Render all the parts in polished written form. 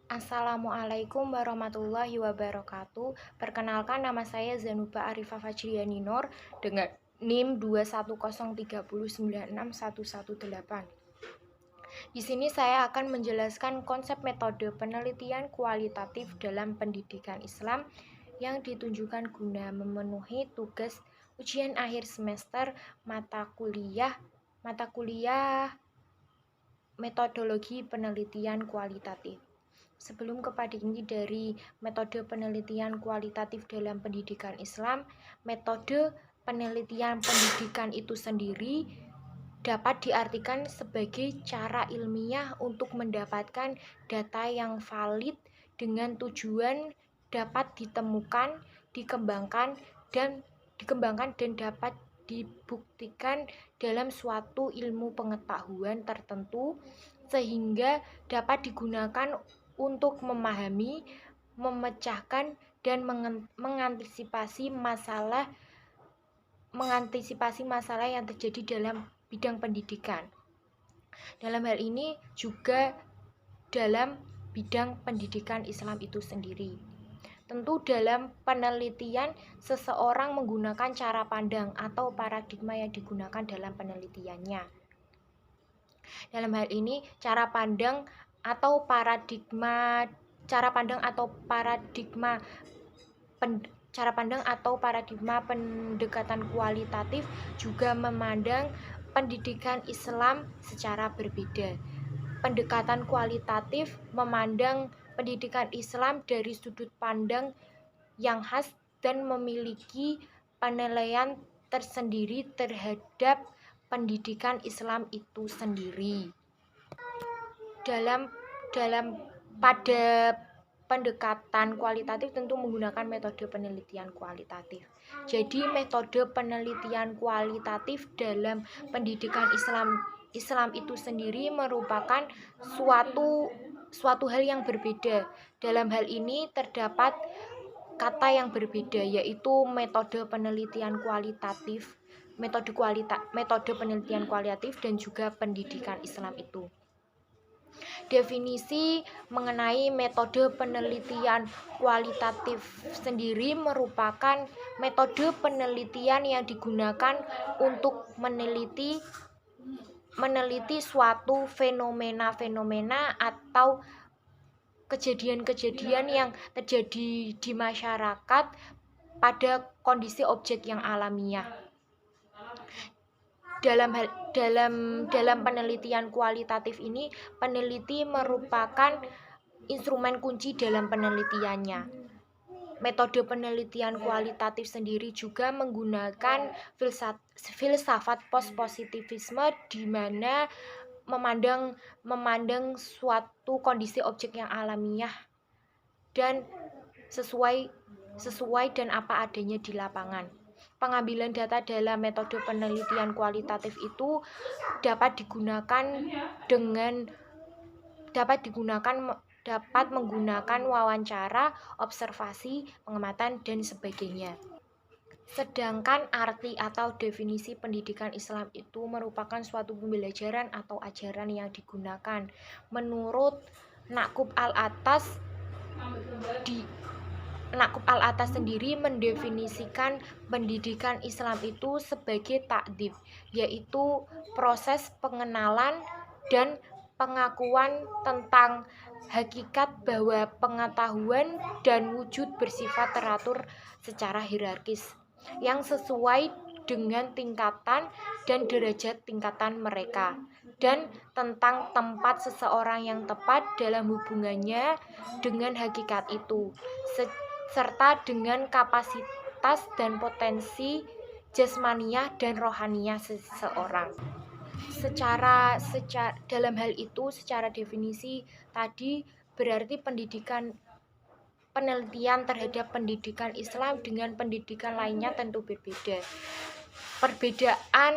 Assalamualaikum warahmatullahi wabarakatuh. Perkenalkan, nama saya Zanuba Arifah Fajriani Nur dengan NIM 210396118. Di sini saya akan menjelaskan konsep metode penelitian kualitatif dalam pendidikan Islam yang ditunjukkan guna memenuhi tugas ujian akhir semester mata kuliah metodologi penelitian kualitatif. Sebelum kepada ini dari metode penelitian kualitatif dalam pendidikan Islam, metode penelitian pendidikan itu sendiri dapat diartikan sebagai cara ilmiah untuk mendapatkan data yang valid dengan tujuan dapat dikembangkan dan dapat dibuktikan dalam suatu ilmu pengetahuan tertentu sehingga dapat digunakan untuk memahami, memecahkan, dan mengantisipasi masalah yang terjadi dalam bidang pendidikan. Dalam hal ini juga dalam bidang pendidikan Islam itu sendiri. Tentu dalam penelitian seseorang menggunakan cara pandang atau paradigma yang digunakan dalam penelitiannya. Dalam hal ini cara pandang atau paradigma pendekatan kualitatif juga memandang pendidikan Islam secara berbeda. Pendekatan kualitatif memandang pendidikan Islam dari sudut pandang yang khas dan memiliki penilaian tersendiri terhadap pendidikan Islam itu sendiri. Pada pendekatan kualitatif tentu menggunakan metode penelitian kualitatif. Jadi metode penelitian kualitatif dalam pendidikan Islam itu sendiri merupakan suatu hal yang berbeda. Dalam hal ini terdapat kata yang berbeda, yaitu metode penelitian kualitatif dan juga pendidikan Islam itu. Definisi mengenai metode penelitian kualitatif sendiri merupakan metode penelitian yang digunakan untuk meneliti suatu fenomena atau kejadian-kejadian yang terjadi di masyarakat pada kondisi objek yang alamiah. Dalam penelitian kualitatif ini, peneliti merupakan instrumen kunci dalam penelitiannya. Metode penelitian kualitatif sendiri juga menggunakan filsafat positivisme di mana memandang suatu kondisi objek yang alamiah dan sesuai dan apa adanya di lapangan. Pengambilan data dalam metode penelitian kualitatif itu dapat menggunakan wawancara, observasi, pengamatan, dan sebagainya. Sedangkan arti atau definisi pendidikan Islam itu merupakan suatu pembelajaran atau ajaran yang digunakan. Menurut Naqub Al-Atas sendiri mendefinisikan pendidikan Islam itu sebagai ta'dib, yaitu proses pengenalan dan pengakuan tentang hakikat bahwa pengetahuan dan wujud bersifat teratur secara hierarkis yang sesuai dengan tingkatan dan derajat tingkatan mereka, dan tentang tempat seseorang yang tepat dalam hubungannya dengan hakikat itu, serta dengan kapasitas dan potensi jasmaniah dan rohaniah seseorang. Dalam hal itu, secara definisi tadi berarti penelitian terhadap pendidikan Islam dengan pendidikan lainnya tentu berbeda. Perbedaan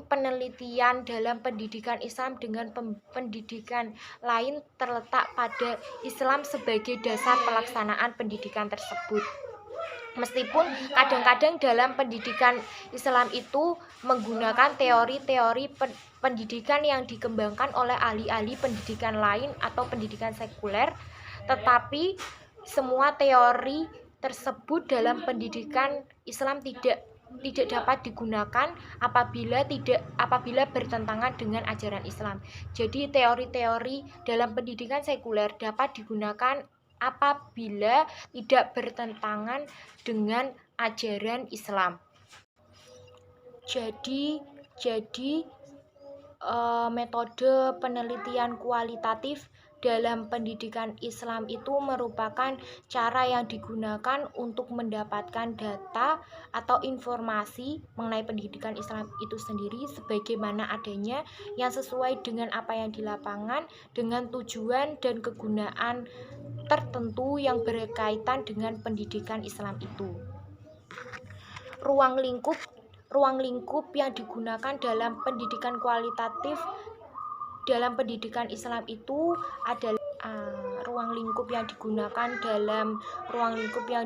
penelitian dalam pendidikan Islam dengan pendidikan lain terletak pada Islam sebagai dasar pelaksanaan pendidikan tersebut. Meskipun kadang-kadang dalam pendidikan Islam itu menggunakan teori-teori pendidikan yang dikembangkan oleh ahli-ahli pendidikan lain atau pendidikan sekuler, tetapi semua teori tersebut dalam pendidikan Islam tidak dapat digunakan apabila bertentangan dengan ajaran Islam. Jadi teori-teori dalam pendidikan sekuler dapat digunakan apabila tidak bertentangan dengan ajaran Islam. Jadi metode penelitian kualitatif dalam pendidikan Islam itu merupakan cara yang digunakan untuk mendapatkan data atau informasi mengenai pendidikan Islam itu sendiri sebagaimana adanya yang sesuai dengan apa yang di lapangan dengan tujuan dan kegunaan tertentu yang berkaitan dengan pendidikan Islam itu. Ruang lingkup yang digunakan dalam pendidikan kualitatif dalam pendidikan Islam itu adalah ruang lingkup yang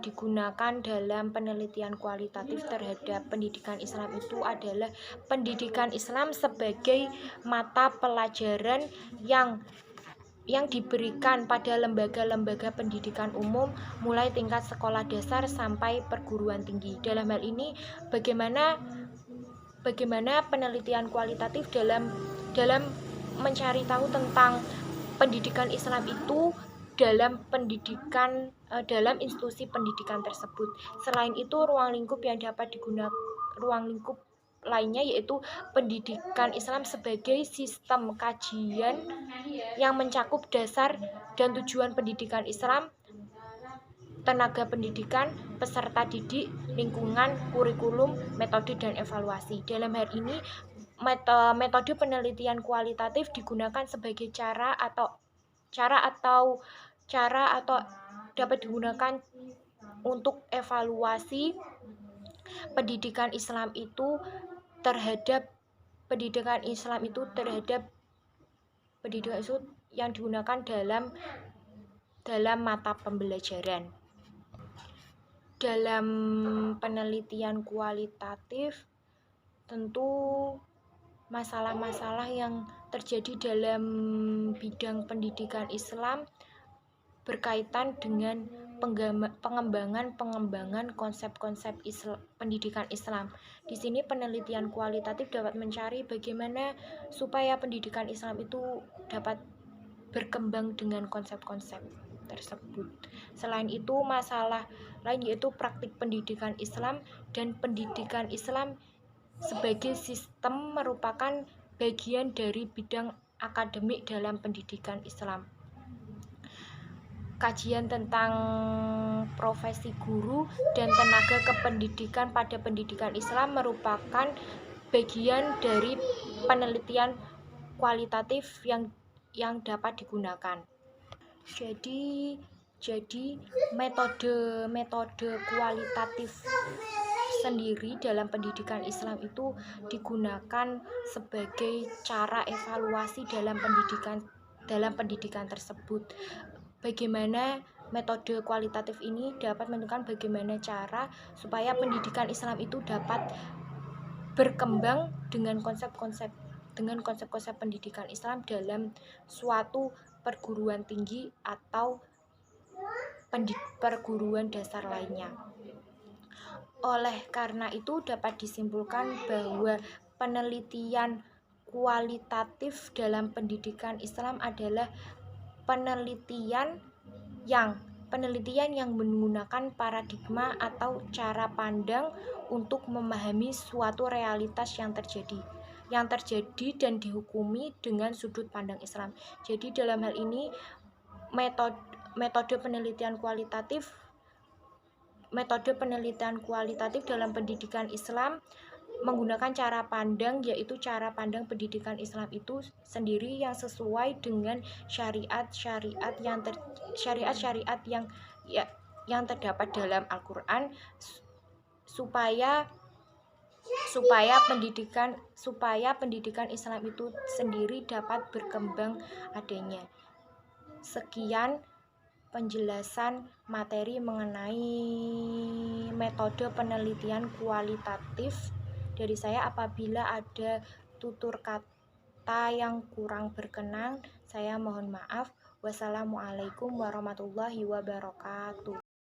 digunakan dalam penelitian kualitatif terhadap pendidikan Islam itu adalah pendidikan Islam sebagai mata pelajaran yang diberikan pada lembaga-lembaga pendidikan umum mulai tingkat sekolah dasar sampai perguruan tinggi. Dalam hal ini bagaimana penelitian kualitatif dalam mencari tahu tentang pendidikan Islam itu dalam institusi pendidikan tersebut. Selain itu, ruang lingkup lainnya yaitu pendidikan Islam sebagai sistem kajian yang mencakup dasar dan tujuan pendidikan Islam, tenaga pendidikan, peserta didik, lingkungan, kurikulum, metode dan evaluasi. Dalam hal ini metode penelitian kualitatif digunakan sebagai cara atau dapat digunakan untuk evaluasi pendidikan Islam itu terhadap yang digunakan dalam mata pembelajaran. Dalam penelitian kualitatif tentu masalah-masalah yang terjadi dalam bidang pendidikan Islam berkaitan dengan pengembangan konsep-konsep pendidikan Islam. Di sini penelitian kualitatif dapat mencari bagaimana supaya pendidikan Islam itu dapat berkembang dengan konsep-konsep tersebut. Selain itu, masalah lain yaitu praktik pendidikan Islam dan pendidikan Islam sebagai sistem merupakan bagian dari bidang akademik dalam pendidikan Islam. Kajian tentang profesi guru dan tenaga kependidikan pada pendidikan Islam merupakan bagian dari penelitian kualitatif yang dapat digunakan. Jadi metode kualitatif sendiri dalam pendidikan Islam itu digunakan sebagai cara evaluasi dalam pendidikan tersebut. Bagaimana metode kualitatif ini dapat menentukan bagaimana cara supaya pendidikan Islam itu dapat berkembang dengan konsep-konsep pendidikan Islam dalam suatu perguruan tinggi atau perguruan dasar lainnya. Oleh karena itu dapat disimpulkan bahwa penelitian kualitatif dalam pendidikan Islam adalah penelitian yang menggunakan paradigma atau cara pandang untuk memahami suatu realitas yang terjadi dan dihukumi dengan sudut pandang Islam. Jadi dalam hal ini metode penelitian kualitatif dalam pendidikan Islam menggunakan cara pandang, yaitu cara pandang pendidikan Islam itu sendiri yang sesuai dengan syariat yang terdapat dalam Al-Qur'an supaya pendidikan Islam itu sendiri dapat berkembang adanya. Sekian penjelasan materi mengenai metode penelitian kualitatif dari saya. Apabila ada tutur kata yang kurang berkenan, saya mohon maaf. Wassalamualaikum warahmatullahi wabarakatuh.